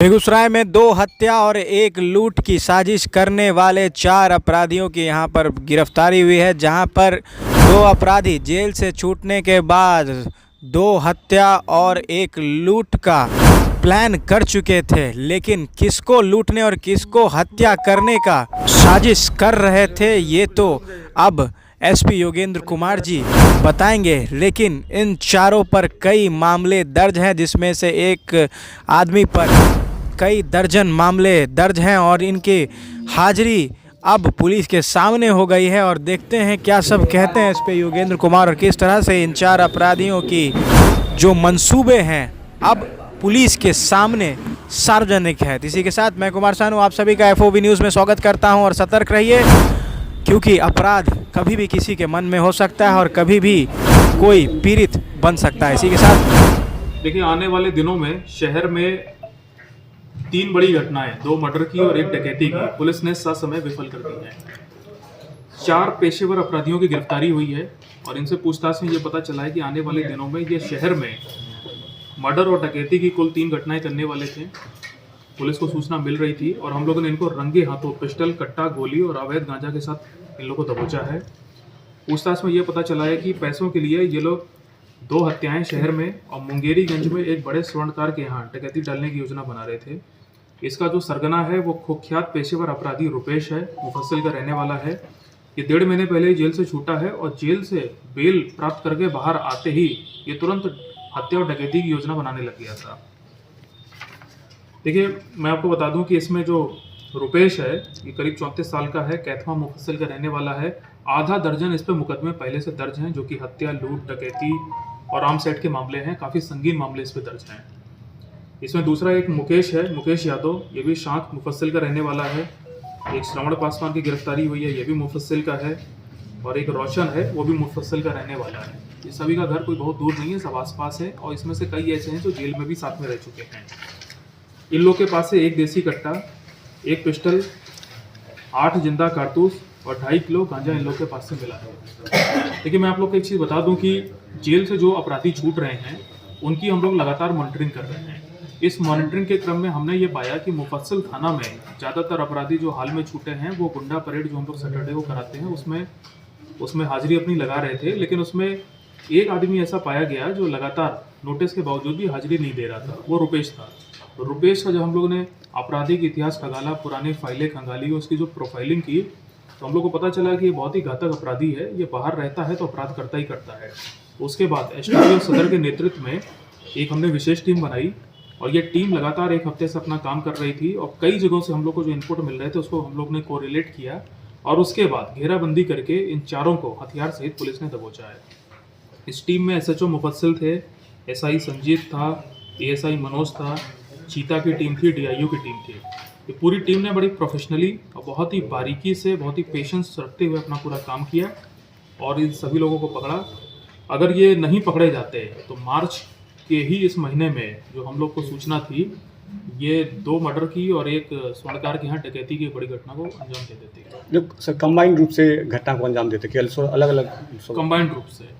बेगूसराय में 2 हत्या और 1 लूट की साजिश करने वाले 4 अपराधियों की यहां पर गिरफ्तारी हुई है, जहां पर 2 अपराधी जेल से छूटने के बाद 2 हत्या और 1 लूट का प्लान कर चुके थे। लेकिन किसको लूटने और किसको हत्या करने का साजिश कर रहे थे, ये तो अब एसपी योगेंद्र कुमार जी बताएंगे। लेकिन इन चारों पर कई मामले दर्ज हैं, जिसमें से एक आदमी पर कई दर्जन मामले दर्ज हैं और इनकी हाजिरी अब पुलिस के सामने हो गई है। और देखते हैं क्या सब कहते हैं एसपी योगेंद्र कुमार और किस तरह से इन 4 अपराधियों की जो मंसूबे हैं अब पुलिस के सामने सार्वजनिक है। इसी के साथ मैं कुमार सानू आप सभी का एफओबी न्यूज़ में स्वागत करता हूं और सतर्क रहिए, क्योंकि अपराध कभी भी किसी के मन में हो सकता है और कभी भी कोई पीड़ित बन सकता है। इसी के साथ देखिए, आने वाले दिनों में शहर में 3 बड़ी घटनाएं, 2 मर्डर की और 1 डकैती की पुलिस ने ससमय विफल कर दी है। 4 पेशेवर अपराधियों की गिरफ्तारी हुई है और इनसे पूछताछ में ये पता चला है कि आने वाले दिनों में ये शहर में मर्डर और डकैती की कुल 3 घटनाएं करने वाले थे। पुलिस को सूचना मिल रही थी और हम लोगों ने इनको रंगे हाथों पिस्टल, कट्टा, गोली और अवैध गांजा के साथ इन लोगों को दबोचा है। पूछताछ में ये पता चला है कि पैसों के लिए ये लोग 2 हत्याएं शहर में और मुंगेरीगंज में एक बड़े स्वर्णकार के यहाँ डकैती डालने की योजना बना रहे थे। इसका जो सरगना है वो कुख्यात पेशेवर अपराधी रुपेश है, मुफस्सिल का रहने वाला है। ये 1.5 महीने पहले जेल से छूटा है और जेल से बेल प्राप्त करके बाहर आते ही ये तुरंत हत्या और डकैती की योजना बनाने लग गया था। देखिए, मैं आपको बता दूं कि इसमें जो रुपेश है ये करीब 34 साल का है, कैथमा मुफस्सिल का रहने वाला है। आधा दर्जन इस पर मुकदमे पहले से दर्ज हैं, जो कि हत्या, लूट, डकैती और आर्म्स एक्ट के मामले हैं। काफ़ी संगीन मामले इस पर दर्ज हैं। इसमें दूसरा एक मुकेश है, मुकेश यादव, ये भी शांत मुफस्सिल का रहने वाला है। एक श्रवण पासवान की गिरफ्तारी हुई है, ये भी मुफस्सिल का है। और एक रोशन है, वो भी मुफस्सिल का रहने वाला है। ये सभी का घर कोई बहुत दूर नहीं है, सब आसपास है। और इसमें से कई ऐसे हैं जो जेल में भी साथ में रह चुके हैं। इन लोग के पास से 1 देसी कट्टा, 1 पिस्टल, 8 जिंदा कारतूस और 2.5 किलो गांजा इन लोग के पास से मिला है। देखिए, मैं आप लोग को एक चीज़ बता दूं कि जेल से जो अपराधी छूट रहे हैं उनकी हम लोग लगातार मॉनिटरिंग कर रहे हैं। इस मॉनिटरिंग के क्रम में हमने ये पाया कि मुफस्सिल थाना में ज़्यादातर अपराधी जो हाल में छूटे हैं वो गुंडा परेड जो हम लोग सैटरडे को कराते हैं उसमें हाजिरी अपनी लगा रहे थे। लेकिन उसमें एक आदमी ऐसा पाया गया जो लगातार नोटिस के बावजूद भी हाजिरी नहीं दे रहा था, वो रुपेश था। तो रुपेश का जब हम लोगों ने आपराधिक इतिहास खंगाला, पुरानी फाइलें खंगाली, उसकी जो प्रोफाइलिंग की, तो हम लोग को पता चला कि ये बहुत ही घातक अपराधी है। ये बाहर रहता है तो अपराध करता ही करता है। उसके बाद एसटीपीओ सदर के नेतृत्व में एक हमने विशेष टीम बनाई और ये टीम लगातार 1 हफ्ते से अपना काम कर रही थी और कई जगहों से हम लोग को जो इनपुट मिल रहे थे उसको हम लोग ने कोरिलेट किया और उसके बाद घेराबंदी करके इन चारों को हथियार सहित पुलिस ने दबोचा है। इस टीम में एसएचओ मुफस्सिल थे, एसआई संजीत था, एएसआई मनोज था, चीता की टीम थी, डीआईओ की टीम थी। ये पूरी टीम ने बड़ी प्रोफेशनली और बहुत ही बारीकी से, बहुत ही पेशेंस रखते हुए अपना पूरा काम किया और इन सभी लोगों को पकड़ा। अगर ये नहीं पकड़े जाते तो मार्च के ही इस महीने में जो हम लोग को सूचना थी, ये 2 मर्डर की और 1 स्वर्णकार के यहाँ डकैती की बड़ी घटना को अंजाम दे देते। जो सर कंबाइंड रूप से घटना को अंजाम देते कि अलग अलग कंबाइंड रूप से।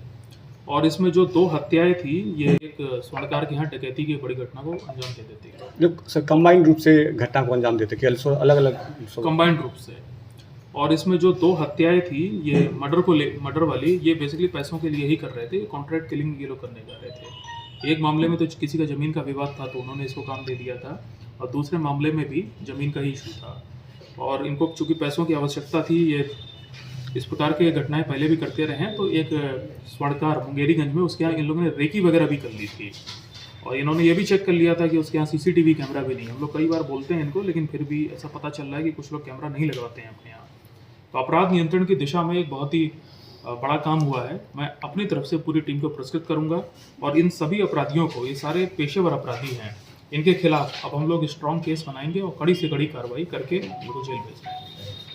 और इसमें जो 2 हत्याएं थी, ये 1 स्वर्णकार के यहाँ डकैती की बड़ी घटना को अंजाम दे देती। जो सर कंबाइंड रूप से घटना को अंजाम देते कि अलग अलग कंबाइंड रूप से। और इसमें जो 2 हत्याएं थी, ये मर्डर वाली, ये बेसिकली पैसों के लिए ही कर रहे थे। कॉन्ट्रैक्ट किलिंग ये लोग करने जा रहे थे। एक मामले में तो किसी का ज़मीन का विवाद था तो उन्होंने इसको काम दे दिया था और दूसरे मामले में भी ज़मीन का ही इशू था और इनको चूँकि पैसों की आवश्यकता थी, ये इस प्रकार के घटनाएं पहले भी करते रहे हैं। तो एक स्वर्णकार मुंगेरीगंज में उसके यहाँ इन लोगों ने रेकी वगैरह भी कर ली थी और इन्होंने ये भी चेक कर लिया था कि उसके यहाँ सीसीटीवी कैमरा भी नहीं। हम लोग कई बार बोलते हैं इनको, लेकिन फिर भी ऐसा पता चल रहा है कि कुछ लोग कैमरा नहीं लगवाते हैं अपने यहाँ। तो अपराध नियंत्रण की दिशा में एक बहुत ही बड़ा काम हुआ है। मैं अपनी तरफ से पूरी टीम को पुरस्कृत करूंगा और इन सभी अपराधियों को, ये सारे पेशेवर अपराधी हैं, इनके खिलाफ अब हम लोग स्ट्रॉन्ग केस बनाएंगे और कड़ी से कड़ी कार्रवाई करके उनको जेल भेजेंगे।